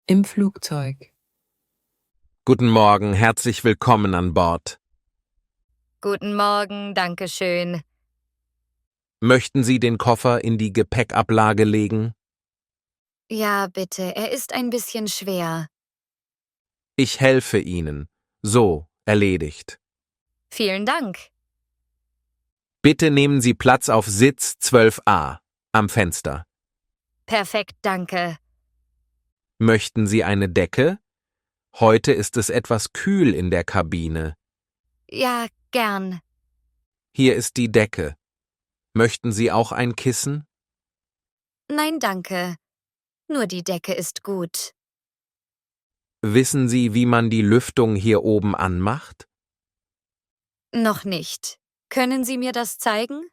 Im Flugzeug. Guten Morgen, herzlich willkommen an Bord. Guten Morgen, danke schön. Möchten Sie den Koffer in die Gepäckablage legen? Ja, bitte, er ist ein bisschen schwer. Ich helfe Ihnen. So, erledigt. Vielen Dank. Bitte nehmen Sie Platz auf Sitz 12a, am Fenster. Perfekt, danke. Möchten Sie eine Decke? Heute ist es etwas kühl in der Kabine. Ja, gern. Hier ist die Decke. Möchten Sie auch ein Kissen? Nein, danke. Nur die Decke ist gut. Wissen Sie, wie man die Lüftung hier oben anmacht? Noch nicht. Können Sie mir das zeigen?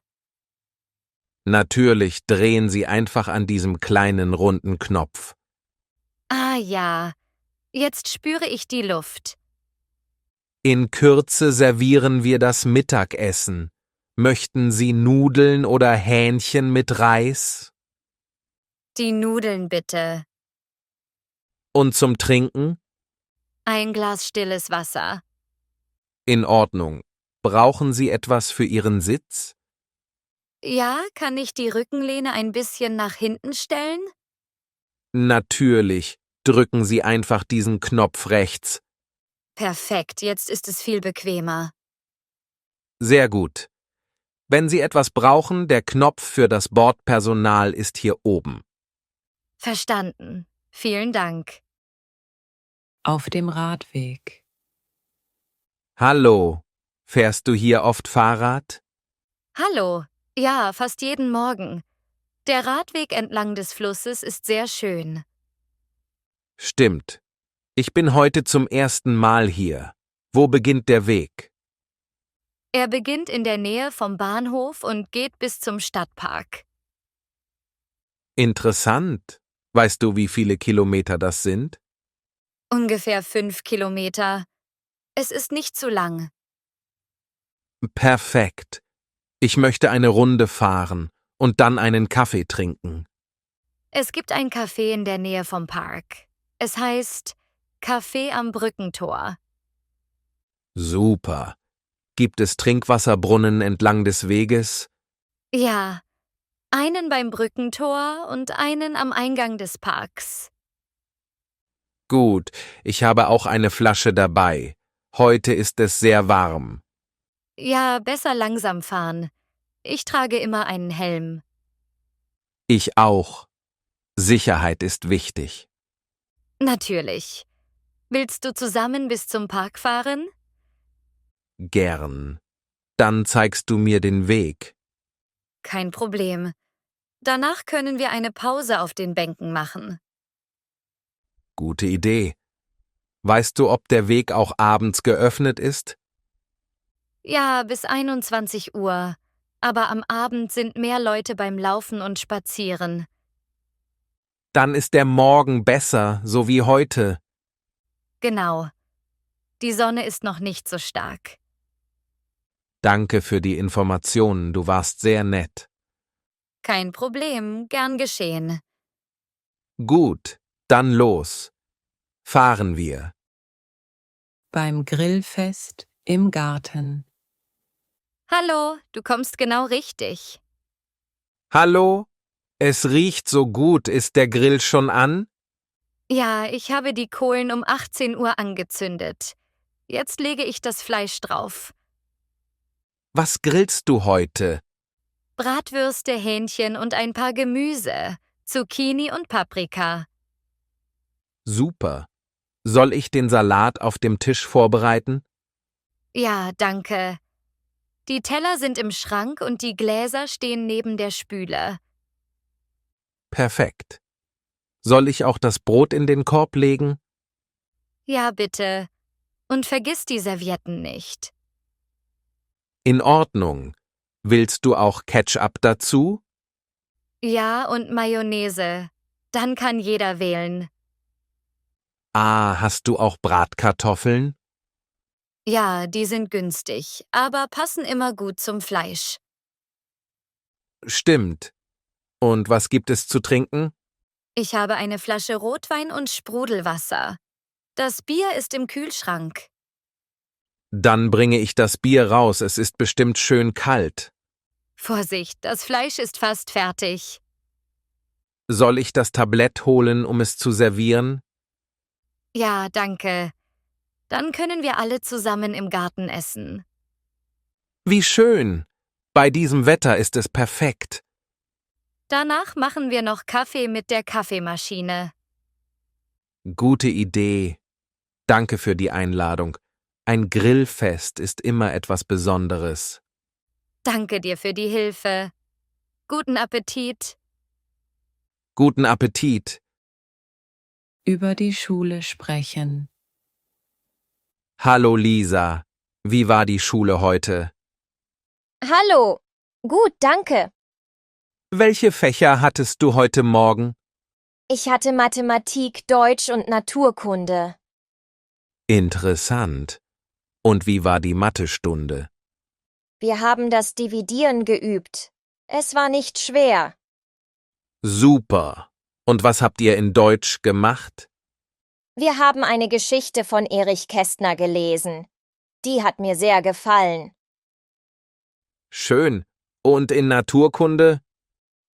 Natürlich drehen Sie einfach an diesem kleinen runden Knopf. Ah ja, jetzt spüre ich die Luft. In Kürze servieren wir das Mittagessen. Möchten Sie Nudeln oder Hähnchen mit Reis? Die Nudeln bitte. Und zum Trinken? Ein Glas stilles Wasser. In Ordnung. Brauchen Sie etwas für Ihren Sitz? Ja, kann ich die Rückenlehne ein bisschen nach hinten stellen? Natürlich. Drücken Sie einfach diesen Knopf rechts. Perfekt, jetzt ist es viel bequemer. Sehr gut. Wenn Sie etwas brauchen, der Knopf für das Bordpersonal ist hier oben. Verstanden. Vielen Dank. Auf dem Radweg. Hallo. Fährst du hier oft Fahrrad? Hallo. Ja, fast jeden Morgen. Der Radweg entlang des Flusses ist sehr schön. Stimmt. Ich bin heute zum ersten Mal hier. Wo beginnt der Weg? Er beginnt in der Nähe vom Bahnhof und geht bis zum Stadtpark. Interessant. Weißt du, wie viele Kilometer das sind? Ungefähr 5 Kilometer. Es ist nicht zu lang. Perfekt. Ich möchte eine Runde fahren und dann einen Kaffee trinken. Es gibt ein Café in der Nähe vom Park. Es heißt Café am Brückentor. Super. Gibt es Trinkwasserbrunnen entlang des Weges? Ja, einen beim Brückentor und einen am Eingang des Parks. Gut, ich habe auch eine Flasche dabei. Heute ist es sehr warm. Ja, besser langsam fahren. Ich trage immer einen Helm. Ich auch. Sicherheit ist wichtig. Natürlich. Willst du zusammen bis zum Park fahren? Gern. Dann zeigst du mir den Weg. Kein Problem. Danach können wir eine Pause auf den Bänken machen. Gute Idee. Weißt du, ob der Weg auch abends geöffnet ist? Ja, bis 21 Uhr. Aber am Abend sind mehr Leute beim Laufen und Spazieren. Dann ist der Morgen besser, so wie heute. Genau. Die Sonne ist noch nicht so stark. Danke für die Informationen, du warst sehr nett. Kein Problem, gern geschehen. Gut, dann los. Fahren wir. Beim Grillfest im Garten. Hallo, du kommst genau richtig. Hallo? Es riecht so gut, ist der Grill schon an? Ja, ich habe die Kohlen um 18 Uhr angezündet. Jetzt lege ich das Fleisch drauf. Was grillst du heute? Bratwürste, Hähnchen und ein paar Gemüse, Zucchini und Paprika. Super. Soll ich den Salat auf dem Tisch vorbereiten? Ja, danke. Die Teller sind im Schrank und die Gläser stehen neben der Spüle. Perfekt. Soll ich auch das Brot in den Korb legen? Ja, bitte. Und vergiss die Servietten nicht. In Ordnung. Willst du auch Ketchup dazu? Ja, und Mayonnaise. Dann kann jeder wählen. Ah, hast du auch Bratkartoffeln? Ja, die sind günstig, aber passen immer gut zum Fleisch. Stimmt. Und was gibt es zu trinken? Ich habe eine Flasche Rotwein und Sprudelwasser. Das Bier ist im Kühlschrank. Dann bringe ich das Bier raus, es ist bestimmt schön kalt. Vorsicht, das Fleisch ist fast fertig. Soll ich das Tablett holen, um es zu servieren? Ja, danke. Dann können wir alle zusammen im Garten essen. Wie schön! Bei diesem Wetter ist es perfekt. Danach machen wir noch Kaffee mit der Kaffeemaschine. Gute Idee. Danke für die Einladung. Ein Grillfest ist immer etwas Besonderes. Danke dir für die Hilfe. Guten Appetit. Guten Appetit. Über die Schule sprechen. Hallo Lisa. Wie war die Schule heute? Hallo. Gut, danke. Welche Fächer hattest du heute Morgen? Ich hatte Mathematik, Deutsch und Naturkunde. Interessant. Und wie war die Mathestunde? Wir haben das Dividieren geübt. Es war nicht schwer. Super. Und was habt ihr in Deutsch gemacht? Wir haben eine Geschichte von Erich Kästner gelesen. Die hat mir sehr gefallen. Schön. Und in Naturkunde?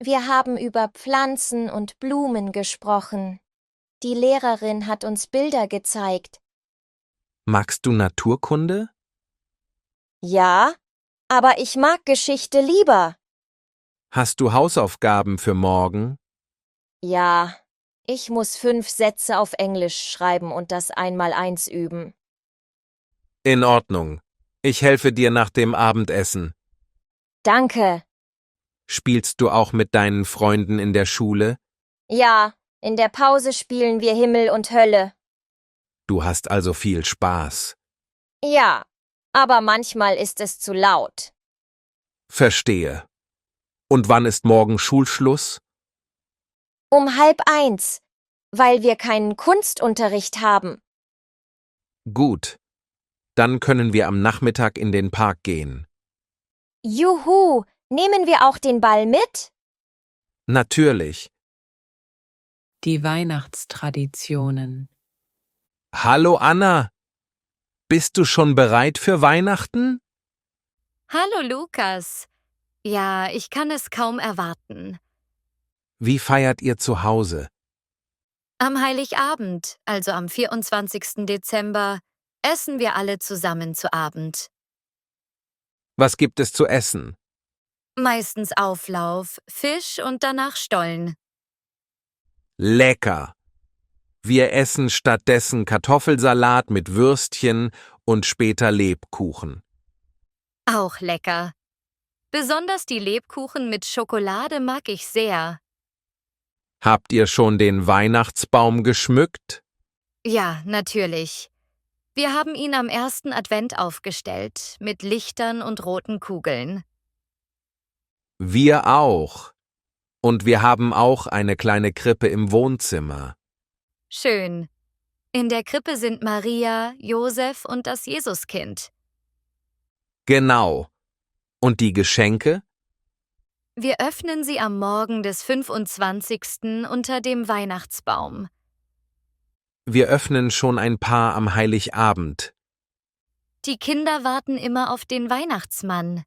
Wir haben über Pflanzen und Blumen gesprochen. Die Lehrerin hat uns Bilder gezeigt. Magst du Naturkunde? Ja, aber ich mag Geschichte lieber. Hast du Hausaufgaben für morgen? Ja, ich muss 5 Sätze auf Englisch schreiben und das Einmaleins üben. In Ordnung. Ich helfe dir nach dem Abendessen. Danke. Spielst du auch mit deinen Freunden in der Schule? Ja, in der Pause spielen wir Himmel und Hölle. Du hast also viel Spaß. Ja, aber manchmal ist es zu laut. Verstehe. Und wann ist morgen Schulschluss? Um 12:30, weil wir keinen Kunstunterricht haben. Gut. Dann können wir am Nachmittag in den Park gehen. Juhu, nehmen wir auch den Ball mit? Natürlich. Die Weihnachtstraditionen. Hallo Anna. Bist du schon bereit für Weihnachten? Hallo Lukas. Ja, ich kann es kaum erwarten. Wie feiert ihr zu Hause? Am Heiligabend, also am 24. Dezember, essen wir alle zusammen zu Abend. Was gibt es zu essen? Meistens Auflauf, Fisch und danach Stollen. Lecker. Wir essen stattdessen Kartoffelsalat mit Würstchen und später Lebkuchen. Auch lecker. Besonders die Lebkuchen mit Schokolade mag ich sehr. Habt ihr schon den Weihnachtsbaum geschmückt? Ja, natürlich. Wir haben ihn am ersten Advent aufgestellt, mit Lichtern und roten Kugeln. Wir auch. Und wir haben auch eine kleine Krippe im Wohnzimmer. Schön. In der Krippe sind Maria, Josef und das Jesuskind. Genau. Und die Geschenke? Wir öffnen sie am Morgen des 25. unter dem Weihnachtsbaum. Wir öffnen schon ein paar am Heiligabend. Die Kinder warten immer auf den Weihnachtsmann.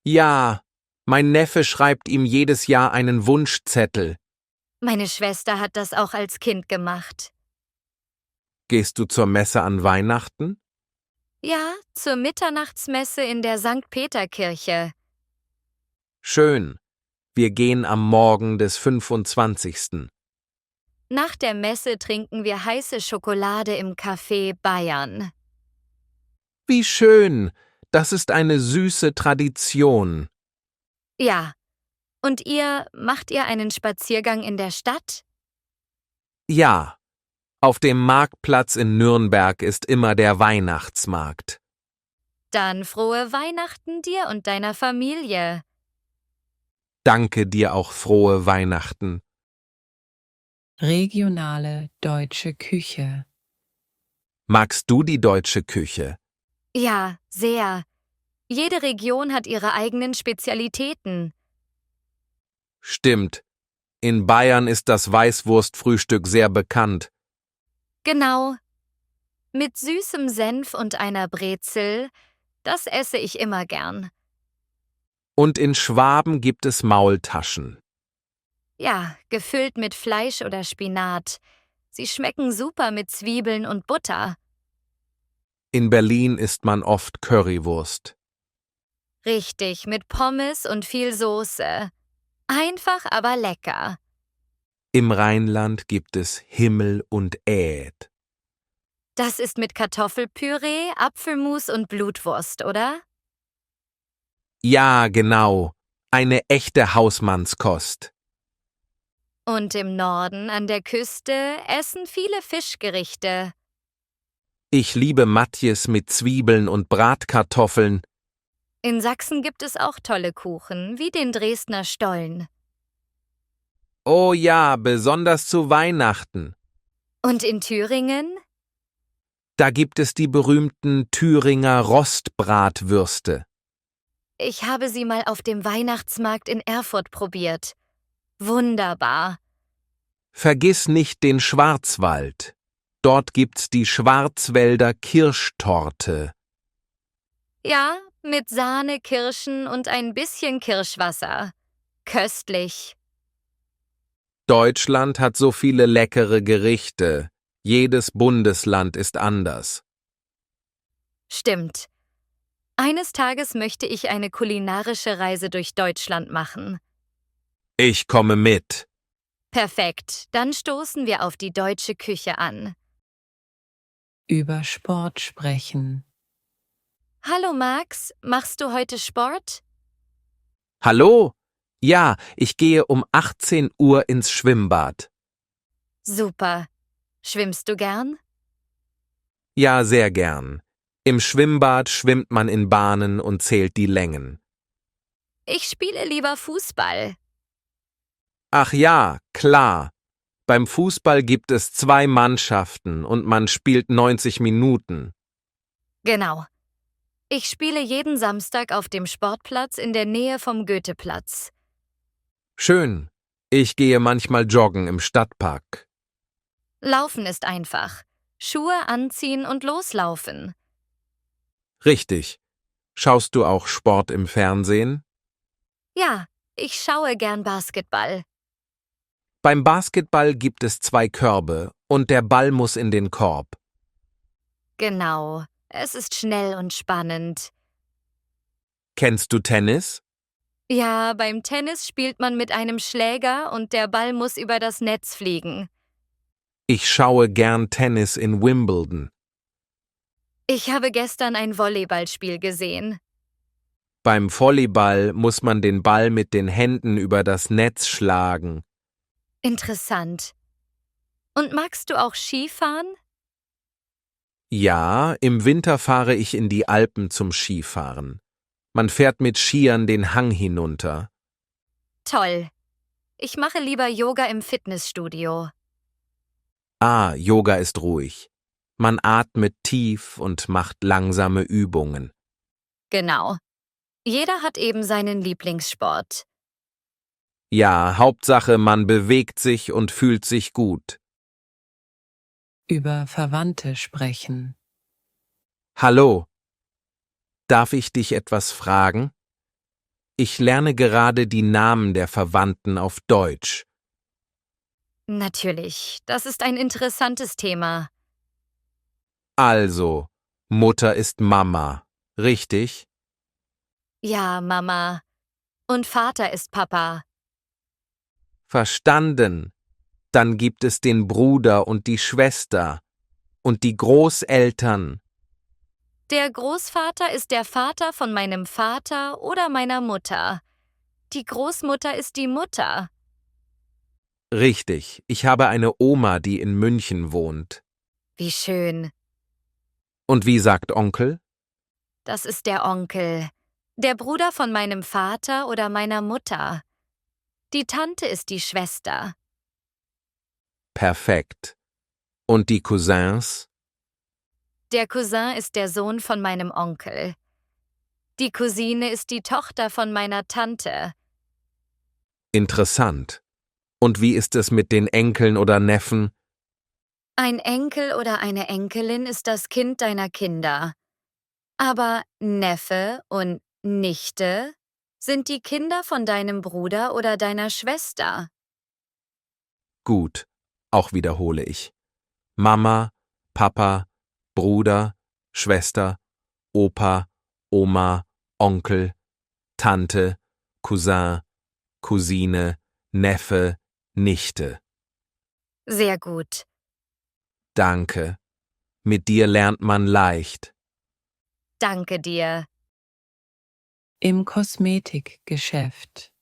Ja, mein Neffe schreibt ihm jedes Jahr einen Wunschzettel. Meine Schwester hat das auch als Kind gemacht. Gehst du zur Messe an Weihnachten? Ja, zur Mitternachtsmesse in der St. Peterkirche. Schön. Wir gehen am Morgen des 25. Nach der Messe trinken wir heiße Schokolade im Café Bayern. Wie schön. Das ist eine süße Tradition. Ja. Und macht ihr einen Spaziergang in der Stadt? Ja. Auf dem Marktplatz in Nürnberg ist immer der Weihnachtsmarkt. Dann frohe Weihnachten dir und deiner Familie. Danke dir auch frohe Weihnachten. Regionale deutsche Küche. Magst du die deutsche Küche? Ja, sehr. Jede Region hat ihre eigenen Spezialitäten. Stimmt. In Bayern ist das Weißwurstfrühstück sehr bekannt. Genau. Mit süßem Senf und einer Brezel, das esse ich immer gern. Und in Schwaben gibt es Maultaschen. Ja, gefüllt mit Fleisch oder Spinat. Sie schmecken super mit Zwiebeln und Butter. In Berlin isst man oft Currywurst. Richtig, mit Pommes und viel Soße. Einfach, aber lecker. Im Rheinland gibt es Himmel und Äd. Das ist mit Kartoffelpüree, Apfelmus und Blutwurst, oder? Ja, genau. Eine echte Hausmannskost. Und im Norden an der Küste essen viele Fischgerichte. Ich liebe Matjes mit Zwiebeln und Bratkartoffeln. In Sachsen gibt es auch tolle Kuchen, wie den Dresdner Stollen. Oh ja, besonders zu Weihnachten. Und in Thüringen? Da gibt es die berühmten Thüringer Rostbratwürste. Ich habe sie mal auf dem Weihnachtsmarkt in Erfurt probiert. Wunderbar. Vergiss nicht den Schwarzwald. Dort gibt's die Schwarzwälder Kirschtorte. Ja, mit Sahne, Kirschen und ein bisschen Kirschwasser. Köstlich. Deutschland hat so viele leckere Gerichte. Jedes Bundesland ist anders. Stimmt. Eines Tages möchte ich eine kulinarische Reise durch Deutschland machen. Ich komme mit. Perfekt, dann stoßen wir auf die deutsche Küche an. Über Sport sprechen. Hallo Max, machst du heute Sport? Hallo? Ja, ich gehe um 18 Uhr ins Schwimmbad. Super. Schwimmst du gern? Ja, sehr gern. Im Schwimmbad schwimmt man in Bahnen und zählt die Längen. Ich spiele lieber Fußball. Ach ja, klar. Beim Fußball gibt es 2 Mannschaften und man spielt 90 Minuten. Genau. Ich spiele jeden Samstag auf dem Sportplatz in der Nähe vom Goetheplatz. Schön. Ich gehe manchmal joggen im Stadtpark. Laufen ist einfach. Schuhe anziehen und loslaufen. Richtig. Schaust du auch Sport im Fernsehen? Ja, ich schaue gern Basketball. Beim Basketball gibt es 2 Körbe und der Ball muss in den Korb. Genau. Es ist schnell und spannend. Kennst du Tennis? Ja, beim Tennis spielt man mit einem Schläger und der Ball muss über das Netz fliegen. Ich schaue gern Tennis in Wimbledon. Ich habe gestern ein Volleyballspiel gesehen. Beim Volleyball muss man den Ball mit den Händen über das Netz schlagen. Interessant. Und magst du auch Skifahren? Ja, im Winter fahre ich in die Alpen zum Skifahren. Man fährt mit Skiern den Hang hinunter. Toll. Ich mache lieber Yoga im Fitnessstudio. Ah, Yoga ist ruhig. Man atmet tief und macht langsame Übungen. Genau. Jeder hat eben seinen Lieblingssport. Ja, Hauptsache, man bewegt sich und fühlt sich gut. Über Verwandte sprechen. Hallo. Darf ich dich etwas fragen? Ich lerne gerade die Namen der Verwandten auf Deutsch. Natürlich, das ist ein interessantes Thema. Also, Mutter ist Mama, richtig? Ja, Mama. Und Vater ist Papa. Verstanden. Dann gibt es den Bruder und die Schwester und die Großeltern. Der Großvater ist der Vater von meinem Vater oder meiner Mutter. Die Großmutter ist die Mutter. Richtig, ich habe eine Oma, die in München wohnt. Wie schön. Und wie sagt Onkel? Das ist der Onkel. Der Bruder von meinem Vater oder meiner Mutter. Die Tante ist die Schwester. Perfekt. Und die Cousins? Der Cousin ist der Sohn von meinem Onkel. Die Cousine ist die Tochter von meiner Tante. Interessant. Und wie ist es mit den Enkeln oder Neffen? Ein Enkel oder eine Enkelin ist das Kind deiner Kinder. Aber Neffe und Nichte sind die Kinder von deinem Bruder oder deiner Schwester. Gut, auch wiederhole ich. Mama, Papa, Bruder, Schwester, Opa, Oma, Onkel, Tante, Cousin, Cousine, Neffe, Nichte. Sehr gut. Danke. Mit dir lernt man leicht. Danke dir. Im Kosmetikgeschäft.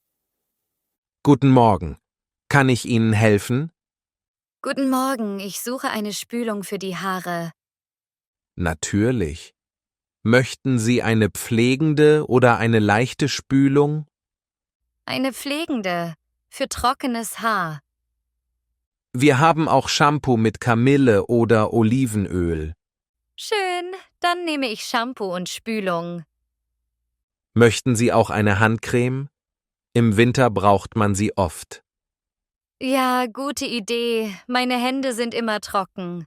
Guten Morgen. Kann ich Ihnen helfen? Guten Morgen, ich suche eine Spülung für die Haare. Natürlich. Möchten Sie eine pflegende oder eine leichte Spülung? Eine pflegende für trockenes Haar. Wir haben auch Shampoo mit Kamille oder Olivenöl. Schön, dann nehme ich Shampoo und Spülung. Möchten Sie auch eine Handcreme? Im Winter braucht man sie oft. Ja, gute Idee. Meine Hände sind immer trocken.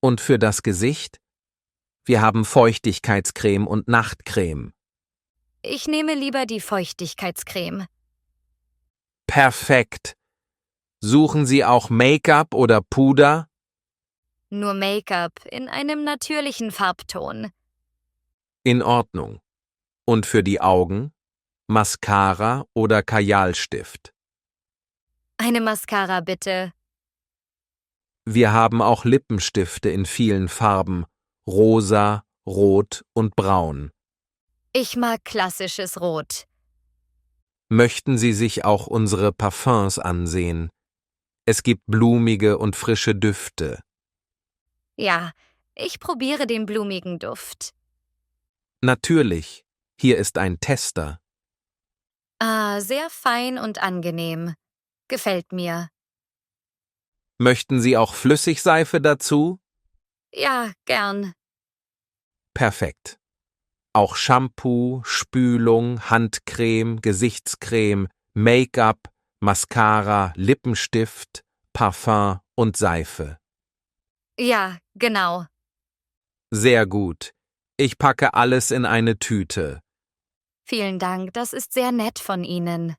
Und für das Gesicht? Wir haben Feuchtigkeitscreme und Nachtcreme. Ich nehme lieber die Feuchtigkeitscreme. Perfekt. Suchen Sie auch Make-up oder Puder? Nur Make-up in einem natürlichen Farbton. In Ordnung. Und für die Augen? Mascara oder Kajalstift? Eine Mascara bitte. Wir haben auch Lippenstifte in vielen Farben, rosa, rot und braun. Ich mag klassisches Rot. Möchten Sie sich auch unsere Parfums ansehen? Es gibt blumige und frische Düfte. Ja, ich probiere den blumigen Duft. Natürlich, hier ist ein Tester. Ah, sehr fein und angenehm. Gefällt mir. Möchten Sie auch Flüssigseife dazu? Ja, gern. Perfekt. Auch Shampoo, Spülung, Handcreme, Gesichtscreme, Make-up, Mascara, Lippenstift, Parfum und Seife. Ja, genau. Sehr gut. Ich packe alles in eine Tüte. Vielen Dank, das ist sehr nett von Ihnen.